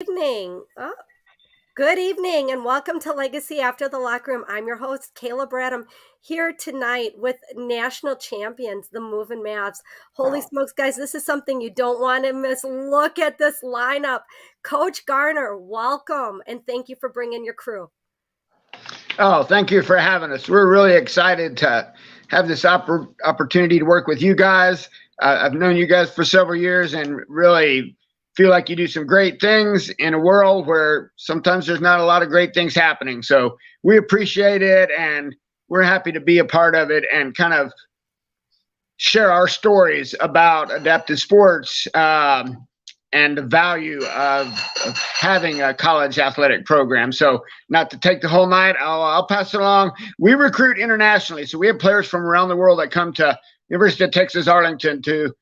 Evening. Good evening and welcome to Legacy After the Locker Room. I'm your host, Kayla Bradham, here tonight with national champions, the Movin Mavs. Holy smokes, guys, this is something you don't want to miss. Look at this lineup. Coach Garner, welcome, and thank you for bringing your crew. Oh, thank you for having us. We're really excited to have this opportunity to work with you guys. I've known you guys for several years and really feel like you do some great things in a world where sometimes there's not a lot of great things happening. So we appreciate it, and we're happy to be a part of it and kind of share our stories about adaptive sports and the value of having a college athletic program. So not to take the whole night, I'll pass it along. We recruit internationally. So we have players from around the world that come to University of Texas, Arlington to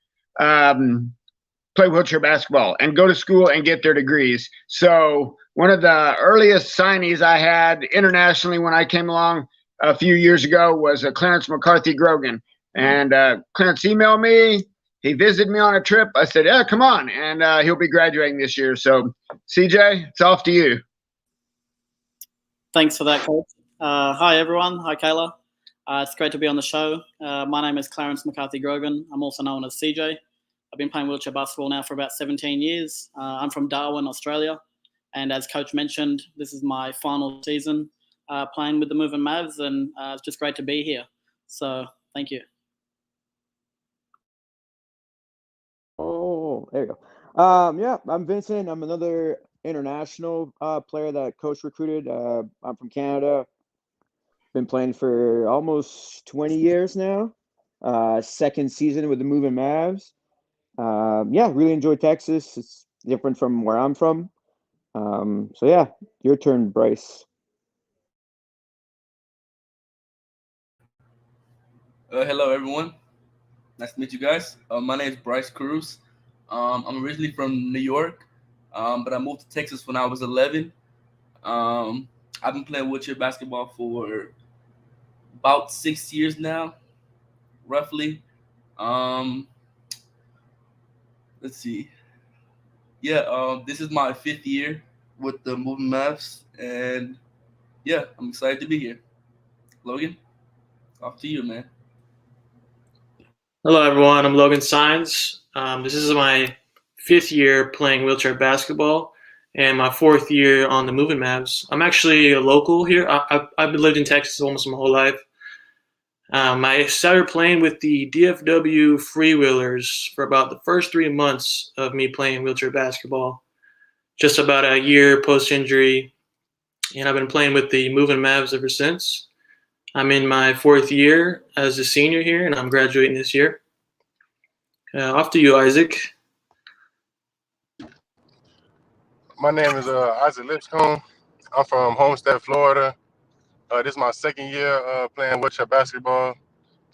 play wheelchair basketball and go to school and get their degrees. So one of the earliest signees I had internationally when I came along a few years ago was Clarence Mccarthy Grogan. And Clarence emailed me. He visited me on a trip. I said, yeah, come on. And he'll be graduating this year. So, CJ, it's off to you. Thanks for that, Coach. Hi, everyone. Hi, Kayla. It's great to be on the show. My name is Clarence McCarthy Grogan. I'm also known as CJ. I've been playing wheelchair basketball now for about 17 years. I'm from Darwin, Australia. And as Coach mentioned, this is my final season playing with the Movin Mavs. And it's just great to be here. So, thank you. Oh, there you go. Yeah, I'm Vincent. I'm another international player that Coach recruited. I'm from Canada. Been playing for almost 20 years now. Second season with the Movin Mavs. Yeah, really enjoy Texas. It's different from where I'm from. So yeah, your turn, Bryce. Hello, everyone. Nice to meet you guys. My name is Bryce Cruz. I'm originally from New York, but I moved to Texas when I was 11. I've been playing wheelchair basketball for about 6 years now, roughly. Let's see. Yeah, this is my 5th year with the Movin Mavs, and yeah, I'm excited to be here. Logan, off to you, man. Hello, everyone. I'm Logan Sines. This is my 5th year playing wheelchair basketball and my 4th year on the Movin Mavs. I'm actually a local here. I've lived in Texas almost my whole life. I started playing with the DFW Freewheelers for about the first 3 months of me playing wheelchair basketball, just about a year post-injury, and I've been playing with the Movin Mavs ever since. I'm in my 4th year as a senior here, and I'm graduating this year. Off to you, Isaac. My name is Isaac Lipscomb. I'm from Homestead, Florida. This is my 2nd year playing wheelchair basketball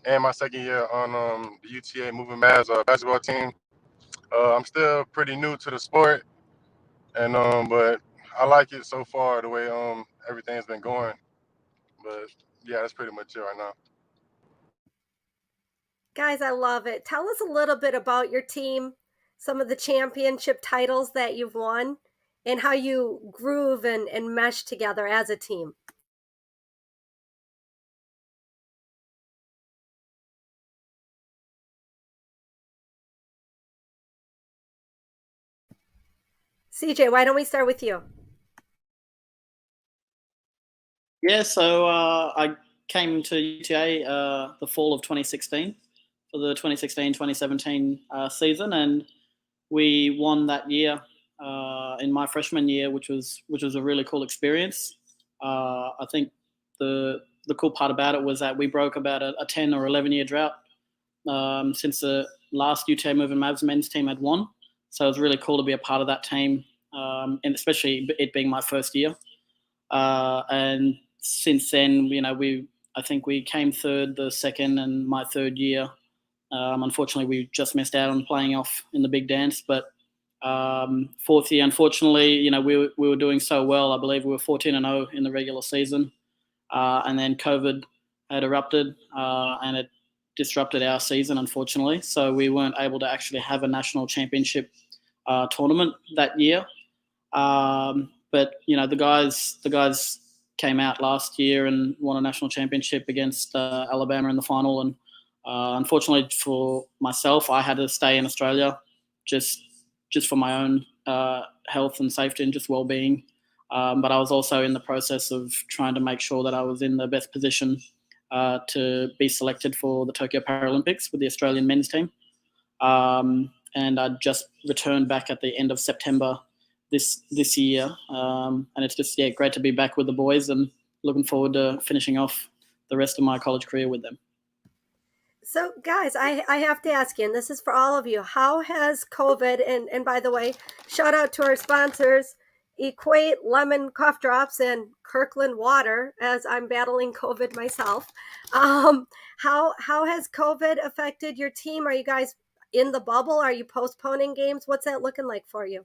and my 2nd year on the UTA Movin Mavs basketball team. I'm still pretty new to the sport, and but I like it so far the way everything's been going. But yeah, that's pretty much it right now. Guys, I love it. Tell us a little bit about your team, some of the championship titles that you've won, and how you groove and mesh together as a team. CJ, why don't we start with you? Yeah, so I came to UTA the fall of 2016 for the 2016-2017 season, and we won that year in my freshman year, which was a really cool experience. I think the cool part about it was that we broke about a 10 or 11 year drought since the last UTA Movin Mavs men's team had won. So it was really cool to be a part of that team, and especially it being my first year. And since then, I think we came third the second and my 3rd year. Unfortunately, we just missed out on playing off in the big dance. But 4th year, unfortunately, we were doing so well. I believe we were 14-0 in the regular season, and then COVID had erupted, and it disrupted our season, unfortunately. So we weren't able to actually have a national championship tournament that year. But the guys came out last year and won a national championship against Alabama in the final. And unfortunately for myself, I had to stay in Australia just for my own health and safety and just well-being. But I was also in the process of trying to make sure that I was in the best position to be selected for the Tokyo Paralympics with the Australian men's team. And I just returned back at the end of September this year. And it's just great to be back with the boys and looking forward to finishing off the rest of my college career with them. So, guys, I have to ask you, and this is for all of you, how has COVID, and by the way, shout out to our sponsors, Equate Lemon Cough Drops and Kirkland Water, as I'm battling COVID myself. How has COVID affected your team? Are you guys in the bubble? Are you postponing games? What's that looking like for you?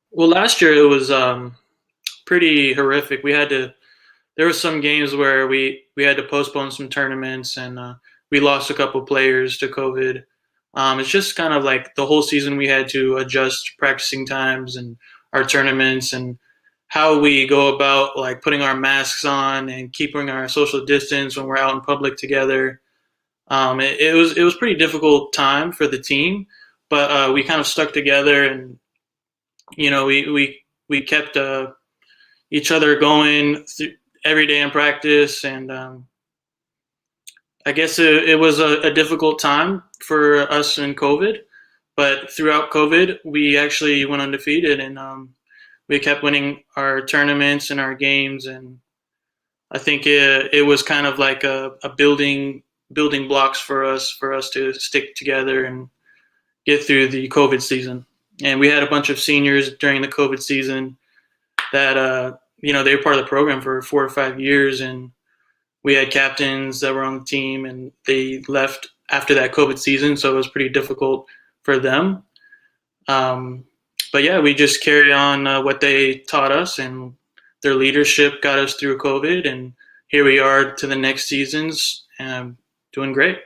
Well, last year it was pretty horrific. There were some games where we had to postpone some tournaments, and we lost a couple players to COVID. It's just kind of like the whole season we had to adjust practicing times and our tournaments and how we go about like putting our masks on and keeping our social distance when we're out in public together. It was pretty difficult time for the team, but we kind of stuck together, and we kept each other going every day in practice, and I guess it was a difficult time for us in COVID, but throughout COVID, we actually went undefeated, and we kept winning our tournaments and our games, and I think it was kind of like a building blocks for us to stick together and get through the COVID season. And we had a bunch of seniors during the COVID season that they were part of the program for 4 or 5 years, and we had captains that were on the team, and they left after that COVID season, so it was pretty difficult for them. But yeah, we just carried on what they taught us, and their leadership got us through COVID, and here we are to the next seasons, and doing great.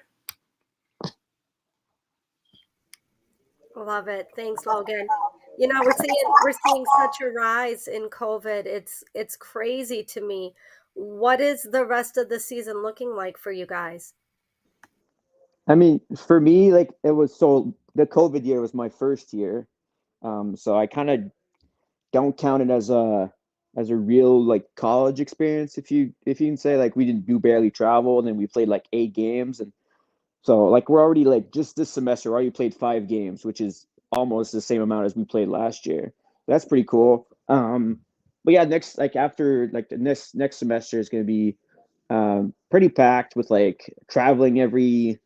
Love it. Thanks, Logan. We're seeing such a rise in COVID. It's crazy to me. What is the rest of the season looking like for you guys? I mean, for me, like the COVID year was my first year, so I kind of don't count it as a real like college experience, if you can say. Like we didn't do barely travel, and then we played like 8 games, and so like we're already like just this semester we already played 5 games, which is almost the same amount as we played last year. That's pretty cool. But yeah, after the next semester is going to be pretty packed with like traveling every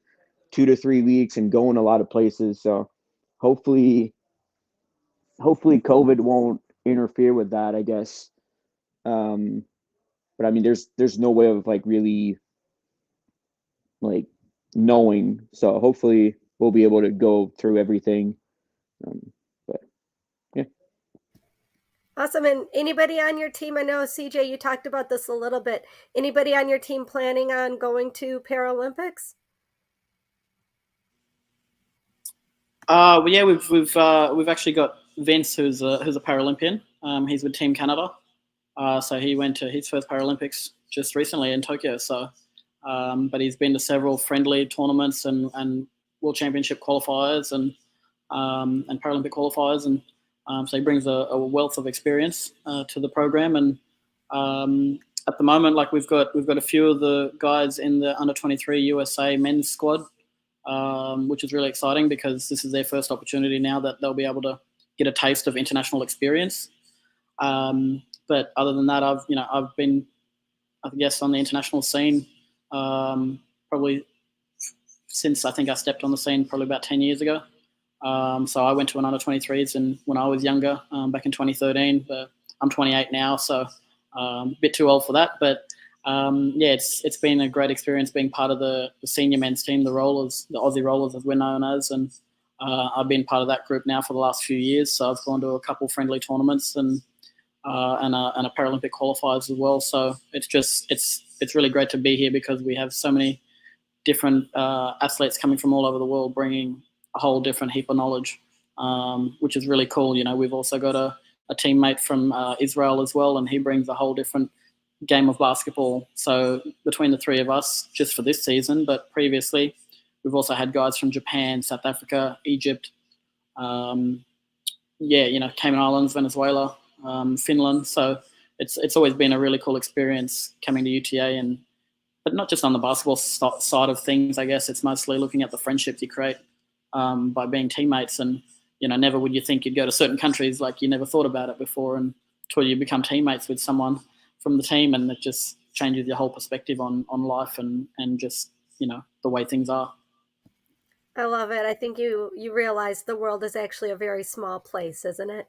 2 to 3 weeks and going a lot of places. So hopefully COVID won't interfere with that, I guess. But I mean, there's no way of like really like knowing. So hopefully we'll be able to go through everything. But yeah. Awesome. And anybody on your team, I know CJ, you talked about this a little bit. Anybody on your team planning on going to Paralympics? Well, yeah, we've actually got Vince, who's a Paralympian. He's with Team Canada, so he went to his first Paralympics just recently in Tokyo. So, but he's been to several friendly tournaments and World Championship qualifiers and Paralympic qualifiers, and so he brings a wealth of experience to the program. And at the moment, like we've got a few of the guys in the under-23 USA men's squad. Which is really exciting because this is their first opportunity now that they'll be able to get a taste of international experience. But other than that, I've been, I guess, on the international scene probably since I think I stepped on the scene probably about 10 years ago. So I went to an under-23s and when I was younger, back in 2013. But I'm 28 now, so a bit too old for that. But yeah, it's been a great experience being part of the senior men's team, the Rollers, the Aussie Rollers as we're known as, and I've been part of that group now for the last few years. So I've gone to a couple friendly tournaments and a Paralympic qualifiers as well. So it's really great to be here because we have so many different athletes coming from all over the world bringing a whole different heap of knowledge, which is really cool. We've also got a teammate from Israel as well, and he brings a whole different game of basketball. So between the three of us, just for this season, but previously, we've also had guys from Japan, South Africa, Egypt, Cayman Islands, Venezuela, Finland. So it's always been a really cool experience coming to UTA, but not just on the basketball side of things. I guess it's mostly looking at the friendships you create by being teammates. And never would you think you'd go to certain countries, like you never thought about it before, until you become teammates with someone from the team, and it just changes your whole perspective on life and just the way things are. I love it. I think you realize the world is actually a very small place, isn't it?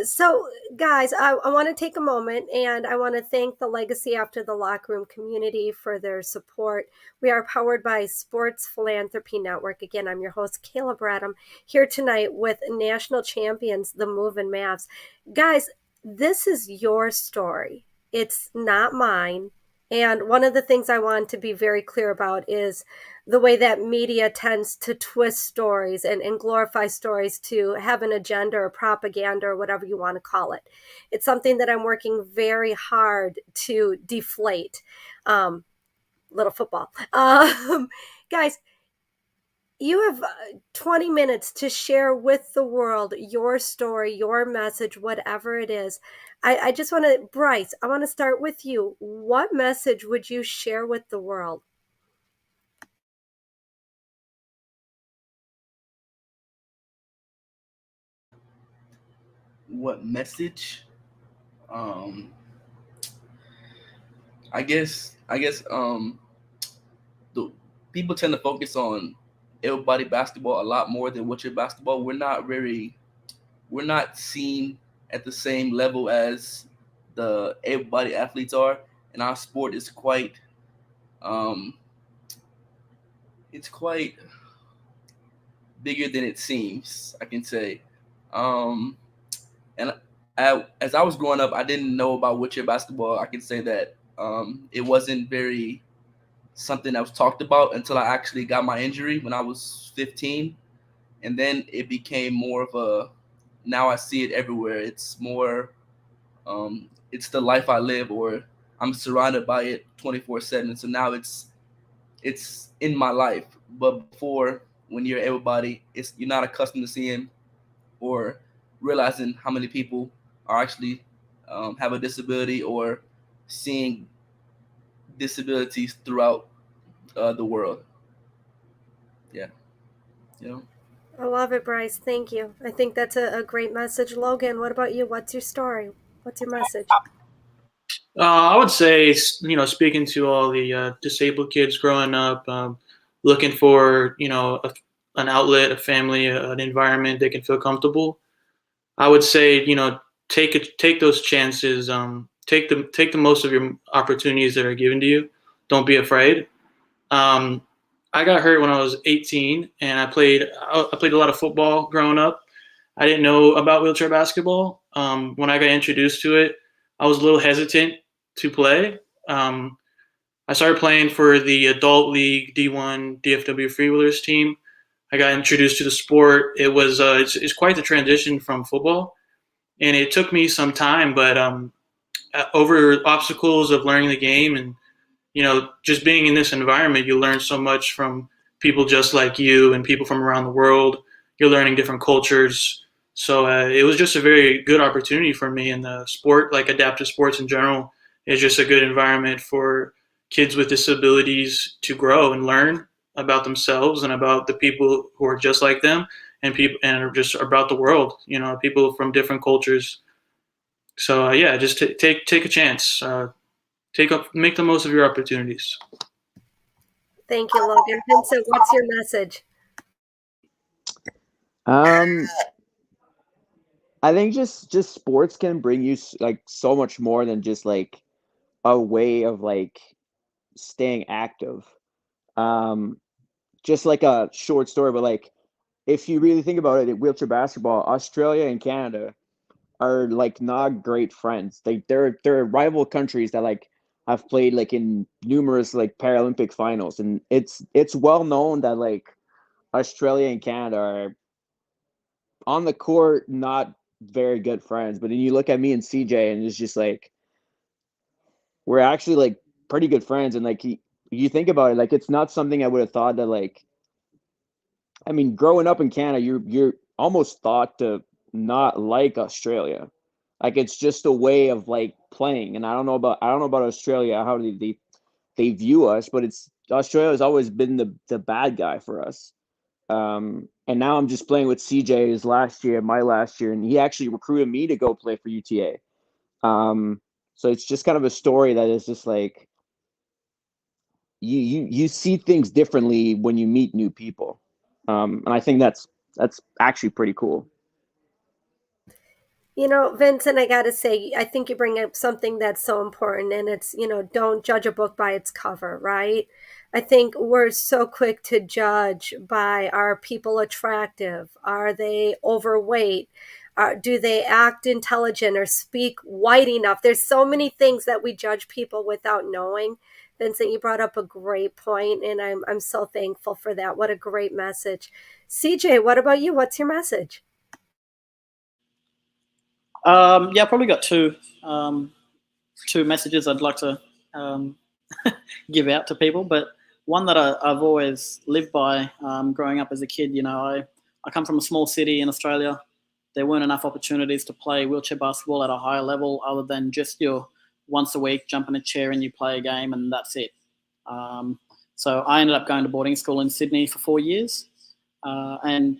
So, guys, I want to take a moment and I want to thank the Legacy After the Locker Room community for their support. We are powered by Sports Philanthropy Network. Again, I'm your host, Kayla Bradham, here tonight with national champions, the Movin Mavs. Guys, this is your story. It's not mine. And one of the things I want to be very clear about is the way that media tends to twist stories and glorify stories to have an agenda or propaganda or whatever you want to call it. It's something that I'm working very hard to deflate. Little football. Guys, you have 20 minutes to share with the world your story, your message, whatever it is. I just want to, Bryce, I want to start with you. What message would you share with the world? What message? I guess the people tend to focus on everybody basketball a lot more than wheelchair basketball. We're not seen at the same level as the everybody athletes are, and our sport is quite it's quite bigger than it seems, I can say. And as I was growing up, I didn't know about wheelchair basketball. I can say that it wasn't very something that was talked about until I actually got my injury when I was 15. And then it became more of a, now I see it everywhere. It's more, it's the life I live, or I'm surrounded by it 24/7. So now it's in my life. But before, when you're everybody, you're not accustomed to seeing or realizing how many people are actually have a disability, or seeing disabilities throughout the world. Yeah, you know. I love it, Bryce. Thank you. I think that's a great message. Logan, what about you? What's your story? What's your message? I would say, speaking to all the disabled kids growing up, looking for, an outlet, a family, an environment they can feel comfortable. I would say, take those chances. Take the most of your opportunities that are given to you. Don't be afraid. I got hurt when I was 18, and I played a lot of football growing up. I didn't know about wheelchair basketball. When I got introduced to it, I was a little hesitant to play. I started playing for the adult league D1 DFW Freewheelers team. I got introduced to the sport. It was it's quite the transition from football, and it took me some time, but over obstacles of learning the game and just being in this environment, you learn so much from people just like you and people from around the world. You're learning different cultures. So it was just a very good opportunity for me, in the sport, like adaptive sports in general, is just a good environment for kids with disabilities to grow and learn about themselves and about the people who are just like them, and are just about the world, people from different cultures. So just take a chance. Make the most of your opportunities. Thank you, Logan. Vincent, what's your message? I think just sports can bring you like so much more than just like a way of like staying active. Just like a short story, but like if you really think about it, in wheelchair basketball, Australia and Canada are like not great friends. They're rival countries that like have played like in numerous like Paralympic finals, and it's well known that like Australia and Canada are on the court not very good friends, but then you look at me and CJ, and it's just like we're actually like pretty good friends. And like you think about it, like it's not something I would have thought that like. I mean, growing up in Canada, you're almost thought to not like Australia. Like it's just a way of like playing. And I don't know about Australia, how they view us, but it's Australia has always been the bad guy for us. And now I'm just playing with CJ's my last year, and he actually recruited me to go play for UTA. So it's just kind of a story that is just like you see things differently when you meet new people. And I think that's actually pretty cool. You know, Vincent, I got to say, I think you bring up something that's so important, and it's, don't judge a book by its cover, right? I think we're so quick to judge by, are people attractive? Are they overweight? Do they act intelligent or speak white enough? There's so many things that we judge people without knowing. Vincent, you brought up a great point, and I'm so thankful for that. What a great message. CJ, what about you? What's your message? Yeah, I probably got two messages I'd like to give out to people, but one that I've always lived by growing up as a kid. I come from a small city in Australia. There weren't enough opportunities to play wheelchair basketball at a higher level other than just your once a week jump in a chair and you play a game and that's it. So I ended up going to boarding school in Sydney for 4 years. And,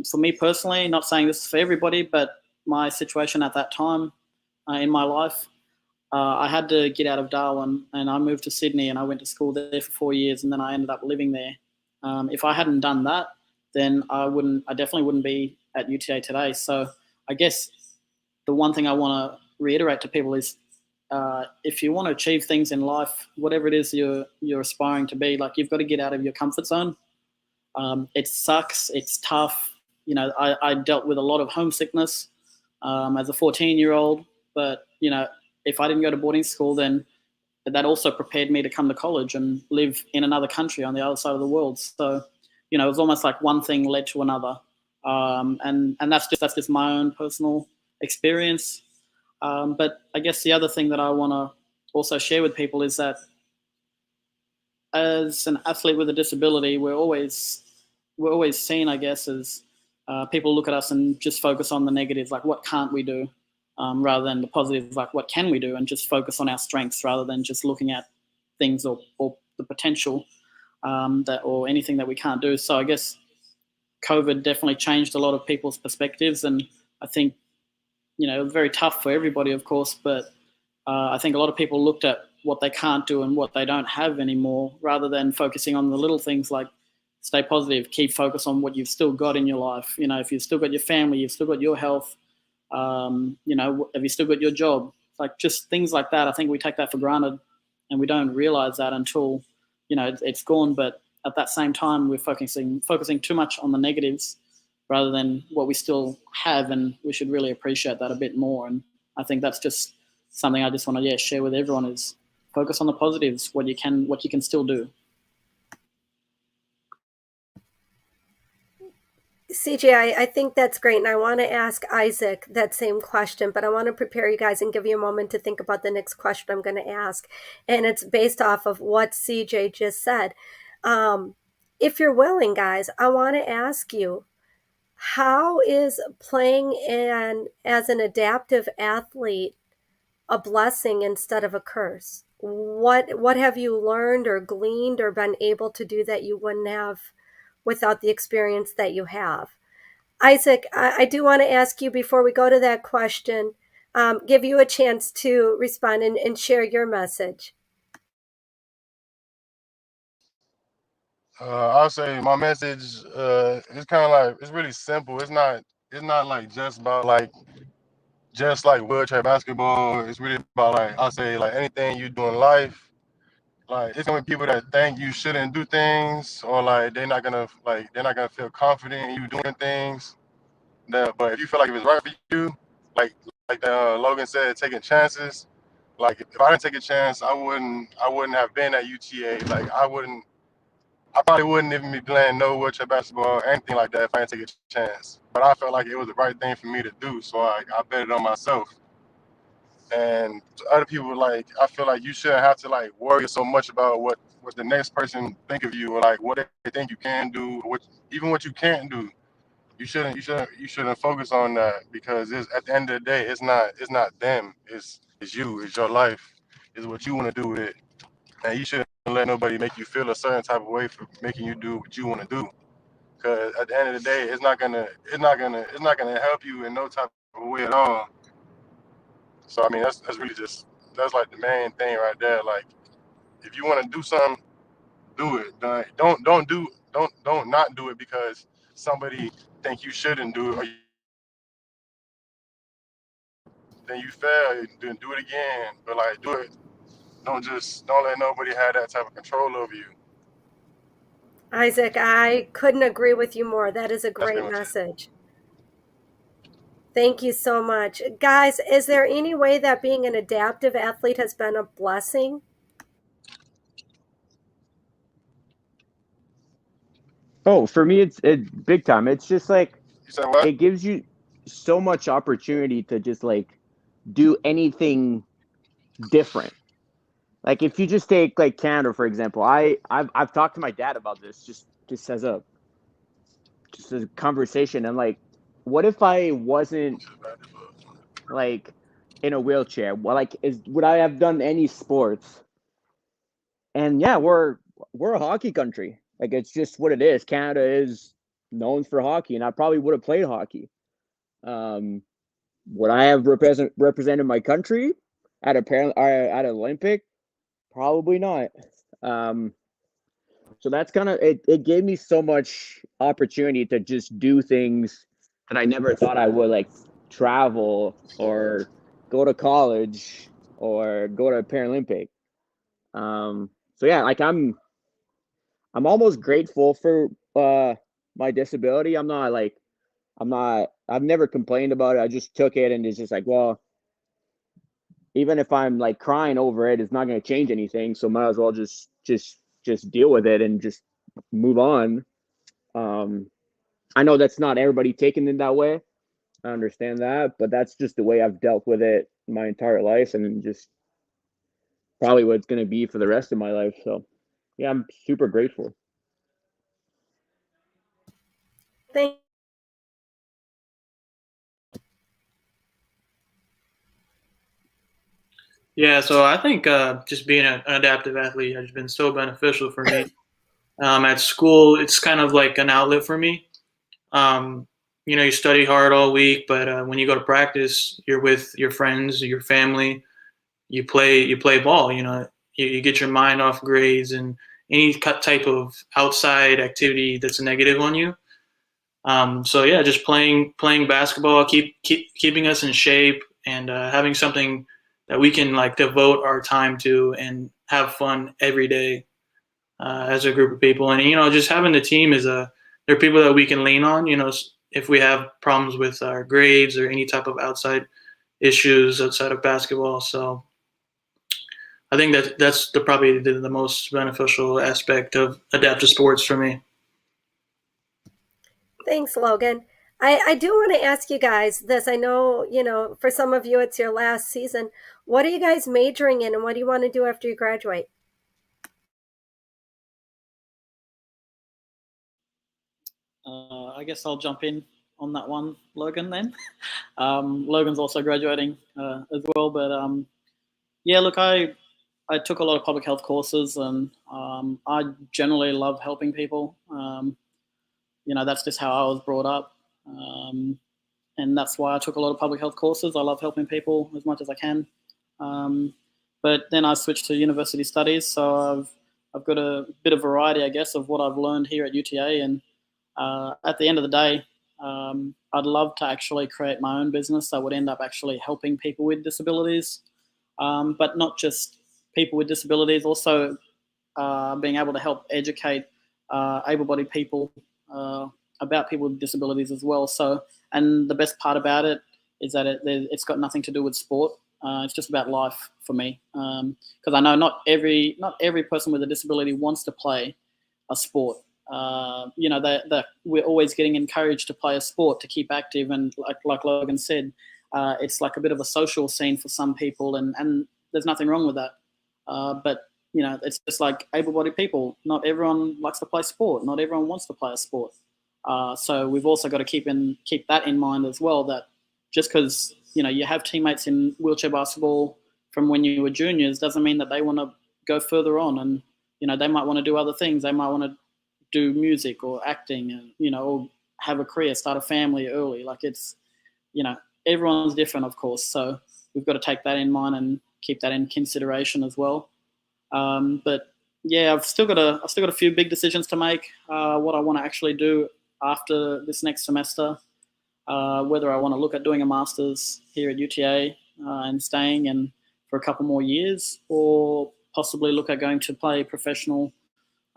for me personally, not saying this is for everybody, but my situation at that time in my life, I had to get out of Darwin and I moved to Sydney and I went to school there for 4 years and then I ended up living there. If I hadn't done that, then I definitely wouldn't be at UTA today. So I guess the one thing I want to reiterate to people is if you want to achieve things in life, whatever it is you're aspiring to be, like you've got to get out of your comfort zone. It sucks. It's tough. I dealt with a lot of homesickness as a 14-year-old, but, if I didn't go to boarding school, then that also prepared me to come to college and live in another country on the other side of the world. So, it was almost like one thing led to another. And that's just my own personal experience. But I guess the other thing that I want to also share with people is that as an athlete with a disability, we're always seen, I guess, as people look at us and just focus on the negatives, like what can't we do, rather than the positives, like what can we do, and just focus on our strengths rather than just looking at things or the potential or anything that we can't do. So I guess COVID definitely changed a lot of people's perspectives, and I think it was very tough for everybody, of course, but I think a lot of people looked at what they can't do and what they don't have anymore, rather than focusing on the little things like stay positive, keep focus on what you've still got in your life. If you've still got your family, you've still got your health, have you still got your job? Like just things like that. I think we take that for granted and we don't realize that until, it's gone. But at that same time, we're focusing too much on the negatives rather than what we still have. And we should really appreciate that a bit more. And I think that's just something I just want to share with everyone is focus on the positives, what you can still do. CJ, I think that's great. And I want to ask Isaac that same question, but I want to prepare you guys and give you a moment to think about the next question I'm going to ask. And it's based off of what CJ just said. If you're willing, guys, I want to ask you, how is playing as an adaptive athlete a blessing instead of a curse? What have you learned or gleaned or been able to do that you wouldn't have without the experience that you have? Isaac, I do want to ask you before we go to that question, give you a chance to respond and share your message. I'll say my message is kind of like it's really simple. It's not like just like wheelchair basketball. It's really about like I'll say like anything you do in life. Like it's gonna be people that think you shouldn't do things, or like they're not gonna feel confident in you doing things. But if you feel like if it's right for you, like Logan said, taking chances. Like if I didn't take a chance, I wouldn't have been at UTA. Like I wouldn't I probably wouldn't even be playing no wheelchair basketball or anything like that if I didn't take a chance. But I felt like it was the right thing for me to do, so I bet it on myself. And other people, like, I feel like you shouldn't have to like worry so much about what the next person think of you, or like what they think you can do, or even what you can't do. You shouldn't focus on that, because it's, at the end of the day, it's not them, it's you, it's your life, it's what you want to do with it, and you shouldn't let nobody make you feel a certain type of way for making you do what you want to do. Because at the end of the day, it's not gonna help you in no type of way at all. So I mean, that's really just that's like the main thing right there. Like, if you want to do something, do it. Don't not do it because somebody think you shouldn't do it, or then you fail, then do it again. But like, do it. Don't let nobody have that type of control over you. Isaac, I couldn't agree with you more. That is a That's great pretty much it. message. Thank you so much. Guys, is there any way that being an adaptive athlete has been a blessing? Oh, for me, it's big time. It's just like You said what? it gives you so much opportunity to just like do anything different. Like if you just take like Canada for example, I've talked to my dad about this just as a conversation. And like, what if I wasn't like in a wheelchair? Well, like, would I have done any sports? And yeah, we're a hockey country. Like it's just what it is. Canada is known for hockey, and I probably would have played hockey. Um, would I have represented my country at at an Olympic? Probably not. Um, so that's kind of it. It gave me so much opportunity to just do things that I never thought I would, like travel or go to college or go to a Paralympic. So yeah, like I'm almost grateful for my disability. I've never complained about it. I just took it and it's just like, well, even if I'm like crying over it, it's not going to change anything. So might as well just deal with it and just move on. Um, I know that's not everybody taking it that way. I understand that, but that's just the way I've dealt with it my entire life, and just probably what it's going to be for the rest of my life. So, yeah, I'm super grateful. Thank Yeah, so I think just being an adaptive athlete has been so beneficial for me. At school, it's kind of like an outlet for me. Um, you study hard all week, but when you go to practice, you're with your friends, your family. You play ball. You get your mind off grades and any type of outside activity that's negative on you. So yeah, just playing basketball, keeping us in shape, and having something that we can like devote our time to and have fun every day as a group of people. And just having the team there are people that we can lean on. If we have problems with our grades or any type of outside issues outside of basketball. So I think that's probably the most beneficial aspect of adaptive sports for me. Thanks, Logan. I do want to ask you guys this. I know, for some of you, it's your last season. What are you guys majoring in, and what do you want to do after you graduate? I guess I'll jump in on that one, Logan, then. Logan's also graduating as well. But yeah, look, I took a lot of public health courses, and I generally love helping people. That's just how I was brought up. And that's why I took a lot of public health courses. I love helping people as much as I can. But then I switched to university studies, so I've got a bit of variety, I guess, of what I've learned here at UTA. And at the end of the day, I'd love to actually create my own business that would end up actually helping people with disabilities, but not just people with disabilities, also being able to help educate able-bodied people about people with disabilities as well. So, and the best part about it is that it's got nothing to do with sport. It's just about life for me, because I know not every person with a disability wants to play a sport. That we're always getting encouraged to play a sport, to keep active, and like Logan said, it's like a bit of a social scene for some people, and there's nothing wrong with that. But it's just like able-bodied people. Not everyone likes to play sport. Not everyone wants to play a sport. So we've also got to keep that in mind as well. That just because you have teammates in wheelchair basketball from when you were juniors doesn't mean that they want to go further on, and they might want to do other things. They might want to do music or acting, and or have a career, start a family early. Like it's everyone's different, of course. So we've got to take that in mind and keep that in consideration as well. But yeah, I've still got a few big decisions to make. What I want to actually do after this next semester, whether I want to look at doing a master's here at UTA and staying and for a couple more years, or possibly look at going to play professional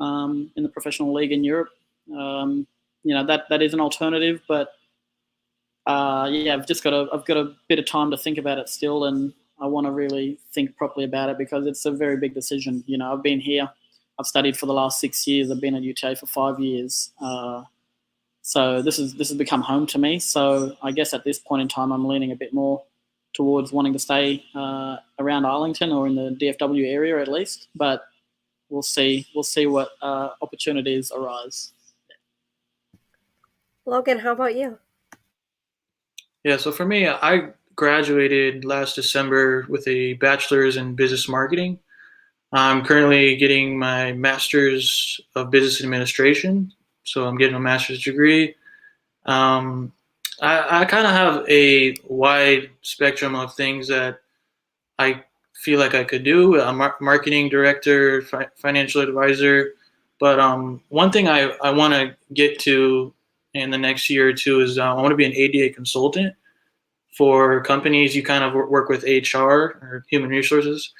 in the professional league in Europe. That is an alternative, but I've got a bit of time to think about it still, and I want to really think properly about it because it's a very big decision. I've been here, I've studied for the last 6 years, I've been at UTA for 5 years, so this has become home to me. So I guess at this point in time, I'm leaning a bit more towards wanting to stay around Arlington or in the DFW area at least, but we'll see what opportunities arise. Logan, how about you? Yeah, so for me, I graduated last December with a bachelor's in business marketing. I'm currently getting my master's of business administration, so I'm getting a master's degree. I kind of have a wide spectrum of things that I feel like I could do. A marketing director, financial advisor. But one thing I want to get to in the next year or two is I want to be an ADA consultant for companies. You kind of work with HR or human resources,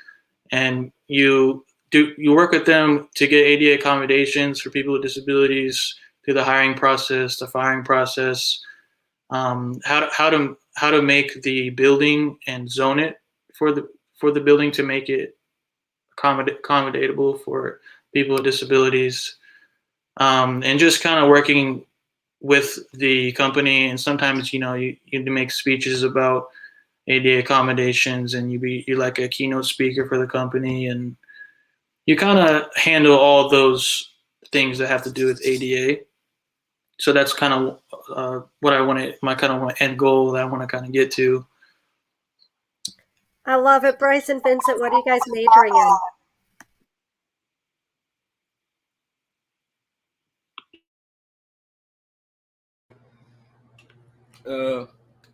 and you work with them to get ADA accommodations for people with disabilities through the hiring process, the firing process, how to make the building and zone it for the building to make it accommodatable for people with disabilities, and just kind of working with the company. And sometimes you make speeches about ADA accommodations, and you're like a keynote speaker for the company, and you kind of handle all those things that have to do with ADA. So that's kind of what I want to, my kind of end goal that I want to kind of get to. I love it. Bryce and Vincent, what are you guys majoring in?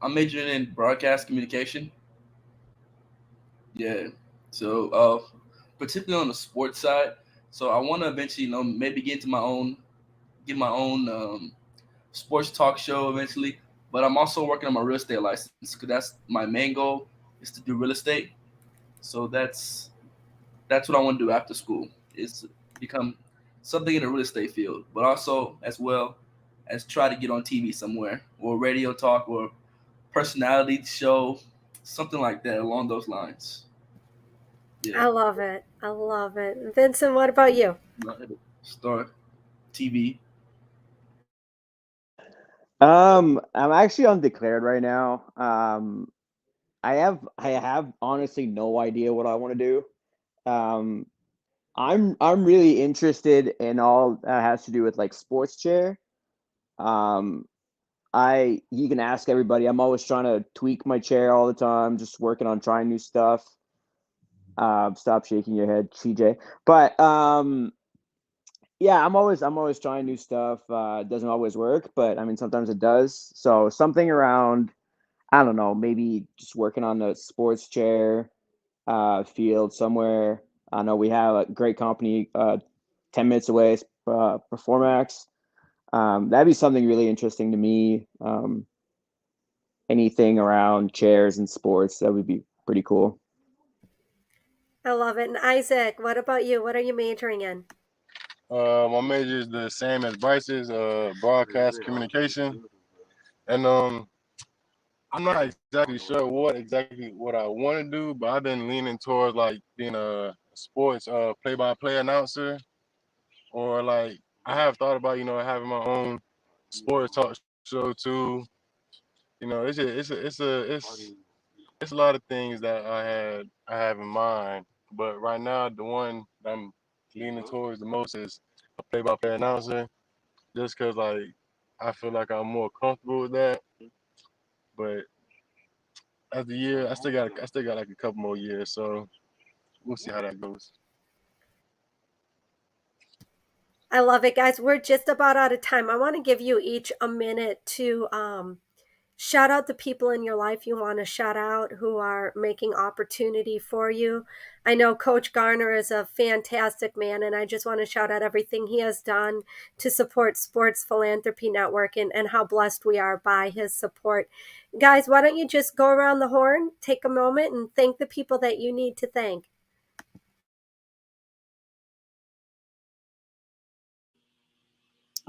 I'm majoring in broadcast communication. Yeah. So particularly on the sports side. So I want to eventually, maybe get my own sports talk show eventually. But I'm also working on my real estate license because that's my main goal, is to do real estate. So that's what I want to do after school, is become something in the real estate field, but also as well as try to get on TV somewhere, or radio talk, or personality show, something like that along those lines. Yeah. I love it. I love it. Vincent, what about you? Start TV. I'm actually undeclared right now. I have honestly no idea what I want to do. I'm really interested in all that has to do with like sports chair. You can ask everybody. I'm always trying to tweak my chair all the time, just working on trying new stuff. Stop shaking your head, CJ. But yeah, I'm always trying new stuff. It doesn't always work, but I mean sometimes it does. So something around, I don't know, maybe just working on the sports chair field somewhere. I know we have a great company 10 minutes away, Performax. That'd be something really interesting to me. Anything around chairs and sports, that would be pretty cool. I love it. And Isaac, what about you? What are you majoring in? My major is the same as Bryce's, broadcast communication, and I'm not exactly sure what I want to do, but I've been leaning towards like being a sports play-by-play announcer, or like I have thought about, having my own sports talk show too. It's a lot of things that I have in mind, but right now the one that I'm leaning towards the most is a play-by-play announcer, just because like I feel like I'm more comfortable with that. But as the year, I still got like a couple more years, so we'll see how that goes. I love it, guys. We're just about out of time. I want to give you each a minute to shout out the people in your life you want to shout out who are making opportunity for you. I know Coach Garner is a fantastic man, and I just want to shout out everything he has done to support Sports Philanthropy Network and how blessed we are by his support. Guys, why don't you just go around the horn, take a moment, and thank the people that you need to thank.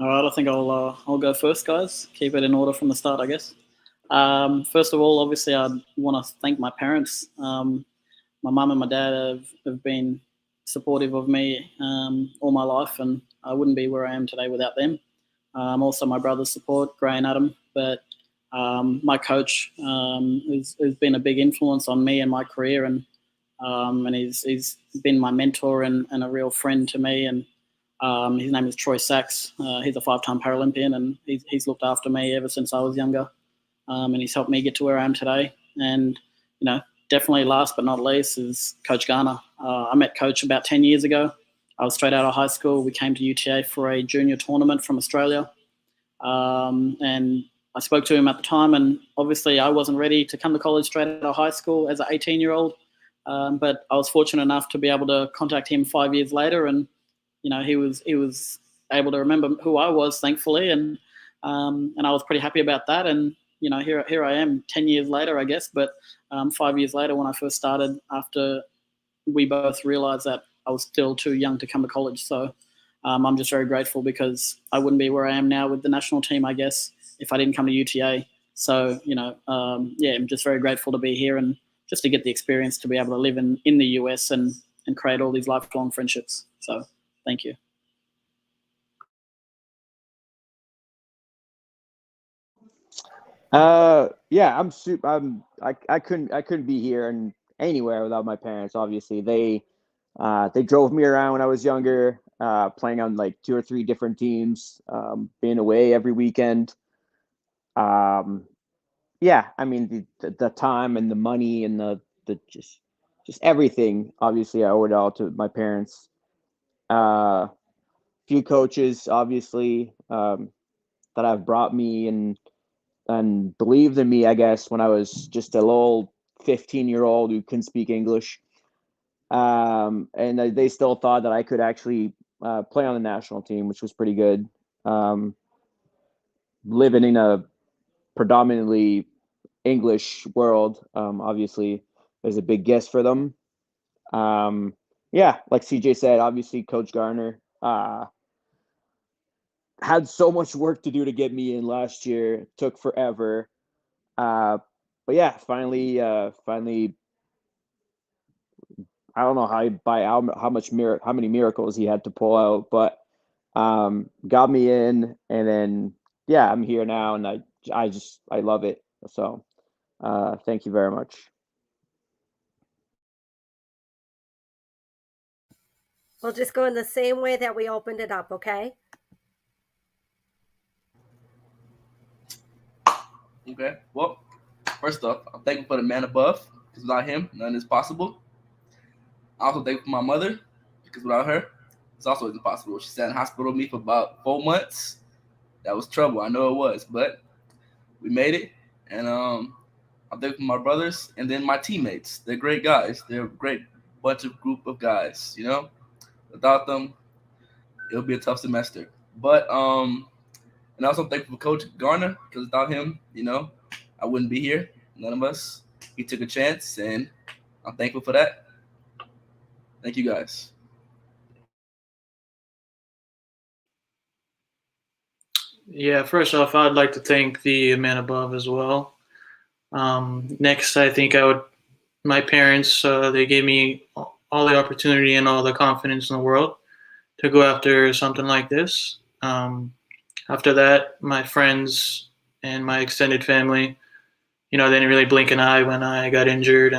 All right, I think I'll go first, guys. Keep it in order from the start, I guess. First of all, obviously, I want to thank my parents. My mum and my dad have been supportive of me all my life, and I wouldn't be where I am today without them. Also, my brother's support, Gray and Adam, but my coach has been a big influence on me and my career, and he's been my mentor and a real friend to me. And his name is Troy Sachs. He's a 5-time Paralympian, and he's looked after me ever since I was younger, and he's helped me get to where I am today. And definitely last but not least is Coach Garner. I met Coach about 10 years ago. I was straight out of high school. We came to UTA for a junior tournament from Australia. And I spoke to him at the time, and obviously I wasn't ready to come to college straight out of high school as an 18-year-old. But I was fortunate enough to be able to contact him 5 years later, and he was able to remember who I was, thankfully, and I was pretty happy about that. And here I am 10 years later, I guess, but 5 years later when I first started, after we both realized that I was still too young to come to college. So I'm just very grateful, because I wouldn't be where I am now with the national team, I guess, if I didn't come to UTA. So, I'm just very grateful to be here and just to get the experience to be able to live in the US and create all these lifelong friendships. So thank you. Yeah, I'm super. I couldn't be here and anywhere without my parents. Obviously, they drove me around when I was younger, playing on like 2 or 3 different teams, being away every weekend. Yeah, I mean the time and the money and the just everything. Obviously, I owe it all to my parents. Few coaches, obviously, that have brought me and believed in me, I guess, when I was just a little 15-year-old who couldn't speak English. And they still thought that I could actually play on the national team, which was pretty good. Living in a predominantly English world, obviously, is a big guess for them. Yeah, like CJ said, obviously, Coach Garner had so much work to do to get me in last year. It took forever. But yeah, finally, I don't know how many miracles he had to pull out, but got me in, and then yeah, I'm here now, and I love it. So thank you very much. We'll just go in the same way that we opened it up, okay? Okay. Well, first off, I'm thankful for the man above, because without him, none is possible. I'm also thankful for my mother, because without her, it's also impossible. She sat in hospital with me for about 4 months. That was trouble. I know it was, but we made it. And I'm thankful for my brothers and then my teammates. They're great guys. They're a great bunch of group of guys. Without them, it'll be a tough semester. But and also thankful for Coach Garner, because without him, I wouldn't be here. None of us. He took a chance, and I'm thankful for that. Thank you, guys. Yeah, first off, I'd like to thank the man above as well. Next, I think my parents, they gave me all the opportunity and all the confidence in the world to go after something like this. After that, my friends and my extended family, they didn't really blink an eye when I got injured.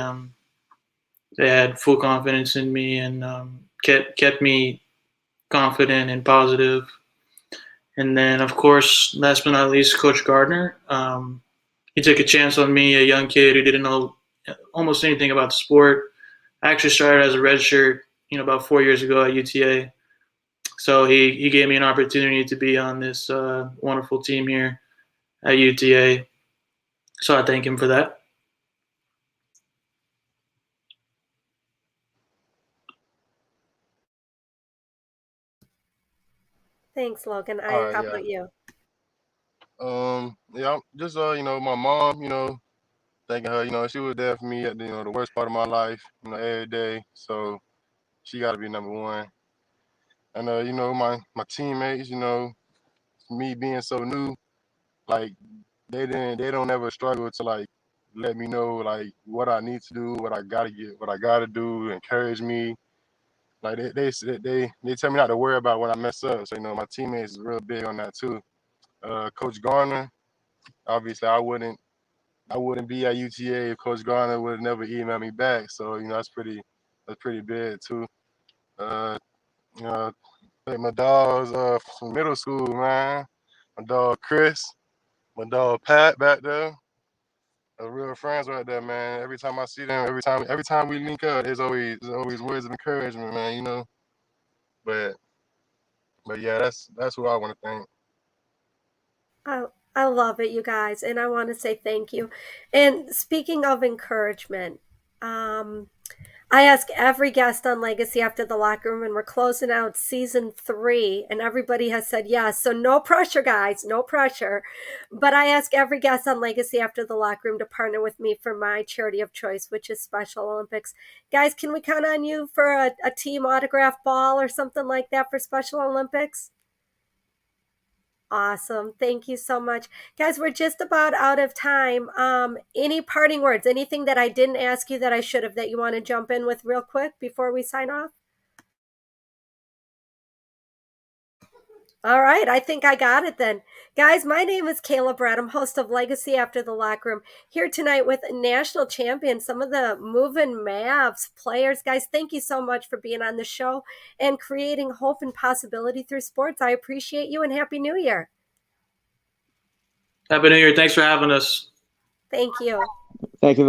They had full confidence in me and kept me confident and positive. And then, of course, last but not least, Coach Gardner. He took a chance on me, a young kid who didn't know almost anything about the sport. I actually started as a redshirt, about 4 years ago at UTA. So he gave me an opportunity to be on this wonderful team here at UTA. So I thank him for that. Thanks, Logan. All right, How yeah. about you? Yeah, just my mom, thanking her, she was there for me at the worst part of my life, every day. So she got to be number one. And my teammates, me being so new, like they don't ever struggle to like let me know like what I need to do, what I gotta do, encourage me. Like they tell me not to worry about when I mess up. So my teammates is real big on that too. Coach Garner, obviously I wouldn't be at UTA if Coach Garner would have never emailed me back. So that's pretty big too. You know, like my dogs from middle school, man. My dog Chris, my dog Pat back there. They're real friends right there, man. Every time I see them, every time we link up, there's always words of encouragement, man. But yeah, that's who I want to thank. I love it, you guys, and I want to say thank you. And speaking of encouragement, I ask every guest on Legacy After the Locker Room, and we're closing out season 3, and everybody has said yes. So no pressure, guys, no pressure. But I ask every guest on Legacy After the Locker Room to partner with me for my charity of choice, which is Special Olympics. Guys, can we count on you for a team autograph ball or something like that for Special Olympics? Awesome. Thank you so much. Guys, we're just about out of time. Any parting words, anything that I didn't ask you that I should have that you want to jump in with real quick before we sign off? All right, I think I got it then. Guys, my name is Kayla Bradham, host of Legacy After the Locker Room, here tonight with national champions, some of the Movin Mavs players. Guys, thank you so much for being on the show and creating hope and possibility through sports. I appreciate you and Happy New Year. Happy New Year. Thanks for having us. Thank you. Thank you.